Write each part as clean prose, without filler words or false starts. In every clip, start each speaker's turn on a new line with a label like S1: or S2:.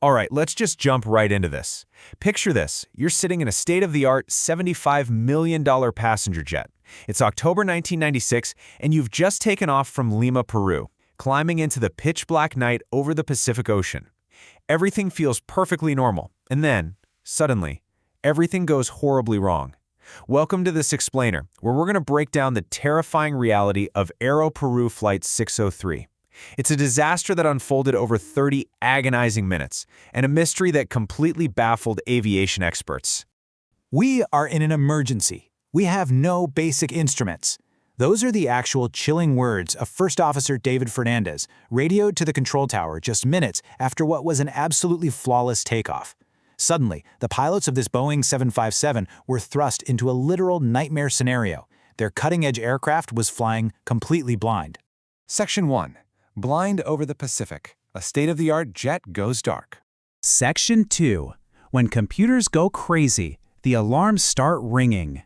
S1: All right, let's just jump right into this. Picture this. You're sitting in a state-of-the-art $75 million passenger jet. It's October 1996, and you've just taken off from Lima, Peru, climbing into the pitch-black night over the Pacific Ocean. Everything feels perfectly normal, and then, suddenly, everything goes horribly wrong. Welcome to this explainer, where we're going to break down the terrifying reality of Aero Peru Flight 603. It's a disaster that unfolded over 30 agonizing minutes, and a mystery that completely baffled aviation experts.
S2: We are in an emergency. We have no basic instruments. Those are the actual chilling words of First Officer David Fernandez, radioed to the control tower just minutes after what was an absolutely flawless takeoff. Suddenly, the pilots of this Boeing 757 were thrust into a literal nightmare scenario. Their cutting-edge aircraft was flying completely blind.
S3: Section 1. Blind over the Pacific. A state-of-the-art jet goes dark.
S4: Section 2. When computers go crazy, the alarms start ringing.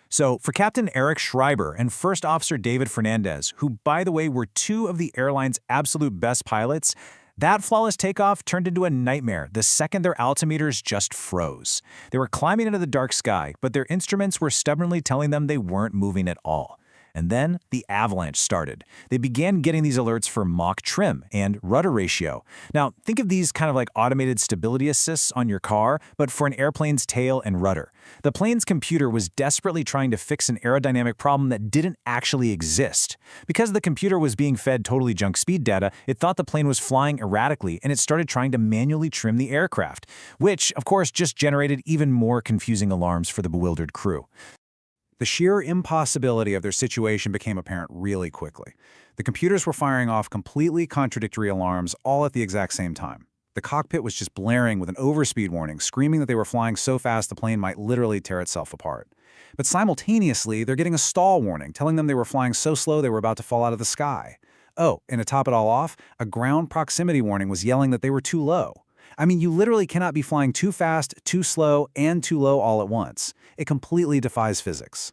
S2: So, for Captain Eric Schreiber and First Officer David Fernandez, who, by the way, were two of the airline's absolute best pilots, that flawless takeoff turned into a nightmare the second their altimeters just froze. They were climbing into the dark sky, but their instruments were stubbornly telling them they weren't moving at all. And then the avalanche started. They began getting these alerts for Mach trim and rudder ratio. Now, think of these kind of like automated stability assists on your car, but for an airplane's tail and rudder. The plane's computer was desperately trying to fix an aerodynamic problem that didn't actually exist. Because the computer was being fed totally junk speed data, it thought the plane was flying erratically, and it started trying to manually trim the aircraft, which, of course, just generated even more confusing alarms for the bewildered crew.
S5: The sheer impossibility of their situation became apparent really quickly. The computers were firing off completely contradictory alarms all at the exact same time. The cockpit was just blaring with an overspeed warning, screaming that they were flying so fast the plane might literally tear itself apart. But simultaneously, they're getting a stall warning, telling them they were flying so slow they were about to fall out of the sky. Oh, and to top it all off, a ground proximity warning was yelling that they were too low. I mean, you literally cannot be flying too fast, too slow, and too low all at once. It completely defies physics.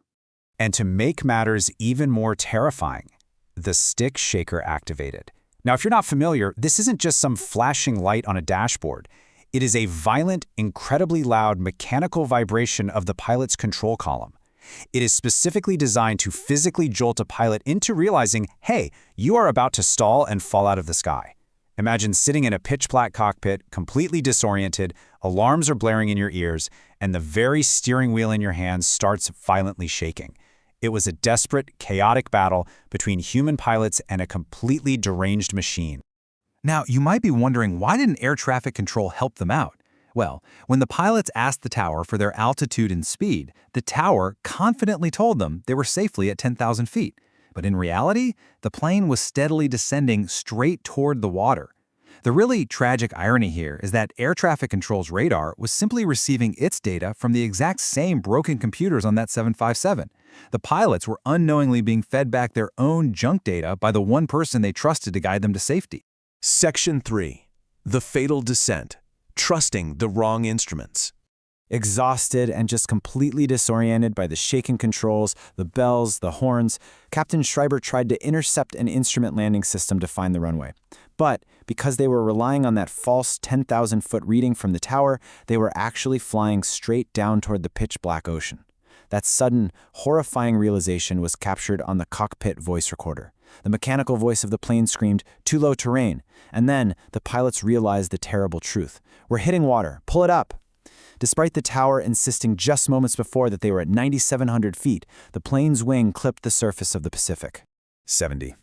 S6: And to make matters even more terrifying, the stick shaker activated. Now, if you're not familiar, this isn't just some flashing light on a dashboard. It is a violent, incredibly loud mechanical vibration of the pilot's control column. It is specifically designed to physically jolt a pilot into realizing, hey, you are about to stall and fall out of the sky. Imagine sitting in a pitch-black cockpit, completely disoriented, alarms are blaring in your ears, and the very steering wheel in your hands starts violently shaking. It was a desperate, chaotic battle between human pilots and a completely deranged machine.
S7: Now, you might be wondering, why didn't air traffic control help them out? Well, when the pilots asked the tower for their altitude and speed, the tower confidently told them they were safely at 10,000 feet. But in reality, the plane was steadily descending straight toward the water. The really tragic irony here is that air traffic control's radar was simply receiving its data from the exact same broken computers on that 757. The pilots were unknowingly being fed back their own junk data by the one person they trusted to guide them to safety.
S1: Section 3. The fatal descent. Trusting the wrong instruments.
S2: Exhausted and just completely disoriented by the shaken controls, the bells, the horns, Captain Schreiber tried to intercept an instrument landing system to find the runway. But because they were relying on that false 10,000-foot reading from the tower, they were actually flying straight down toward the pitch-black ocean. That sudden, horrifying realization was captured on the cockpit voice recorder. The mechanical voice of the plane screamed, "Too low terrain," and then the pilots realized the terrible truth. "We're hitting water. Pull it up." Despite the tower insisting just moments before that they were at 9,700 feet, the plane's wing clipped the surface of the Pacific.
S5: 70.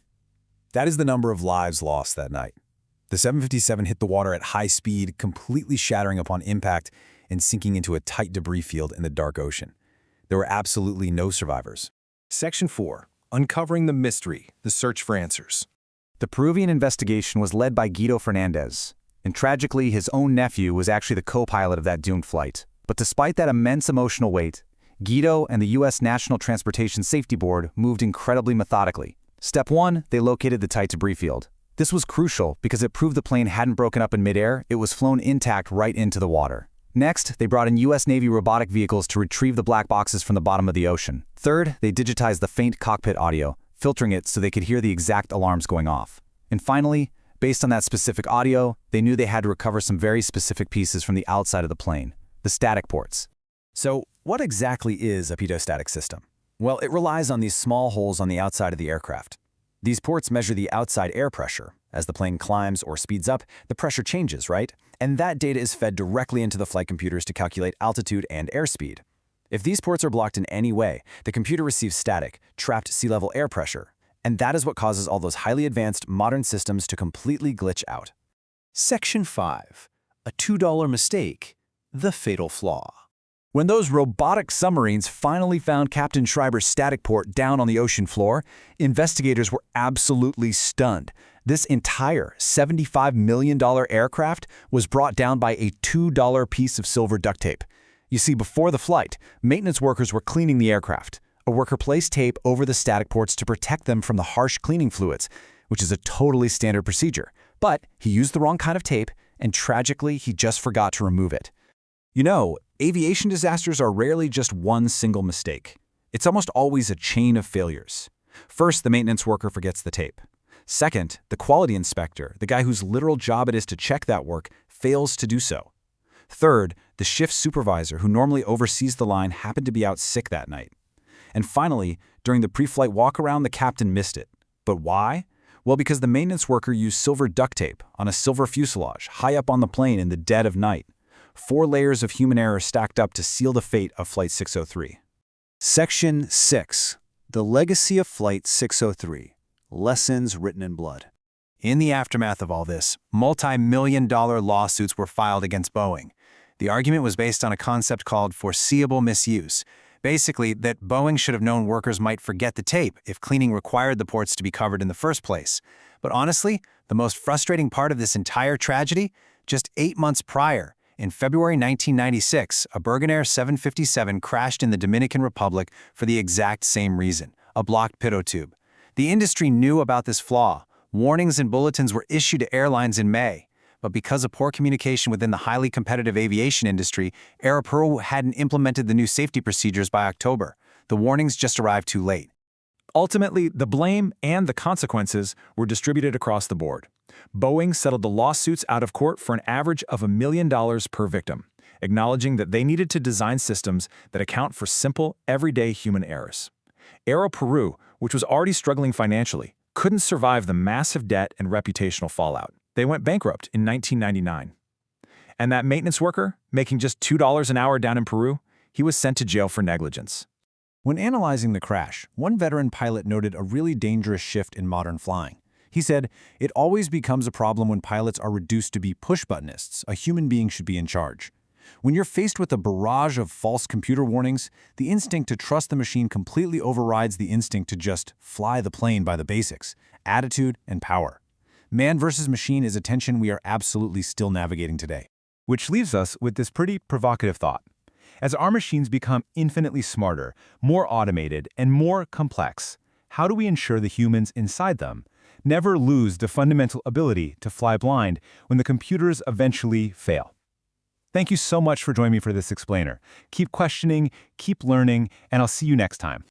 S5: That is the number of lives lost that night. The 757 hit the water at high speed, completely shattering upon impact and sinking into a tight debris field in the dark ocean. There were absolutely no survivors.
S3: Section 4. Uncovering the mystery, the search for answers.
S6: The Peruvian investigation was led by Guido Fernandez, and tragically, his own nephew was actually the co-pilot of that doomed flight. But despite that immense emotional weight, Guido and the U.S. National Transportation Safety Board moved incredibly methodically. Step 1, they located the tight debris field. This was crucial because it proved the plane hadn't broken up in midair, it was flown intact right into the water. Next, they brought in U.S. Navy robotic vehicles to retrieve the black boxes from the bottom of the ocean. Third, they digitized the faint cockpit audio, filtering it so they could hear the exact alarms going off. And finally, Based on that specific audio, they knew they had to recover some very specific pieces from the outside of the plane, the static ports. So, what exactly is a pitot-static system? Well, it relies on these small holes on the outside of the aircraft. These ports measure the outside air pressure. As the plane climbs or speeds up, the pressure changes, right? And that data is fed directly into the flight computers to calculate altitude and airspeed. If these ports are blocked in any way, the computer receives static, trapped sea-level air pressure. And that is what causes all those highly advanced modern systems to completely glitch out.
S8: Section 5. A $2 mistake. The fatal flaw.
S6: When those robotic submarines finally found Captain Schreiber's static port down on the ocean floor, investigators were absolutely stunned. This entire $75 million aircraft was brought down by a $2 piece of silver duct tape. You see, before the flight, maintenance workers were cleaning the aircraft. A worker placed tape over the static ports to protect them from the harsh cleaning fluids, which is a totally standard procedure. But he used the wrong kind of tape, and tragically, he just forgot to remove it. You know, aviation disasters are rarely just one single mistake. It's almost always a chain of failures. First, the maintenance worker forgets the tape. Second, the quality inspector, the guy whose literal job it is to check that work, fails to do so. Third, the shift supervisor, who normally oversees the line, happened to be out sick that night. And finally, during the pre-flight walk-around, the captain missed it. But why? Well, because the maintenance worker used silver duct tape on a silver fuselage high up on the plane in the dead of night. 4 layers of human error stacked up to seal the fate of Flight 603.
S8: Section 6. The Legacy of Flight 603. Lessons Written in Blood.
S5: In the aftermath of all this, multi-million-dollar lawsuits were filed against Boeing. The argument was based on a concept called foreseeable misuse. Basically, that Boeing should have known workers might forget the tape if cleaning required the ports to be covered in the first place. But honestly, the most frustrating part of this entire tragedy? Just 8 months prior, in February 1996, a Bergenair 757 crashed in the Dominican Republic for the exact same reason, a blocked pitot tube. The industry knew about this flaw. Warnings and bulletins were issued to airlines in May. But because of poor communication within the highly competitive aviation industry, Aeroperu hadn't implemented the new safety procedures by October. The warnings just arrived too late.
S2: Ultimately, the blame and the consequences were distributed across the board. Boeing settled the lawsuits out of court for an average of $1 million per victim, acknowledging that they needed to design systems that account for simple, everyday human errors. Aeroperu, which was already struggling financially, couldn't survive the massive debt and reputational fallout. They went bankrupt in 1999. And that maintenance worker, making just $2 an hour down in Peru, he was sent to jail for negligence.
S6: When analyzing the crash, one veteran pilot noted a really dangerous shift in modern flying. He said, "It always becomes a problem when pilots are reduced to be push-buttonists. A human being should be in charge. When you're faced with a barrage of false computer warnings, the instinct to trust the machine completely overrides the instinct to just fly the plane by the basics, attitude and power. Man versus machine is a tension we are absolutely still navigating today."
S1: Which leaves us with this pretty provocative thought. As our machines become infinitely smarter, more automated, and more complex, how do we ensure the humans inside them never lose the fundamental ability to fly blind when the computers eventually fail? Thank you so much for joining me for this explainer. Keep questioning, keep learning, and I'll see you next time.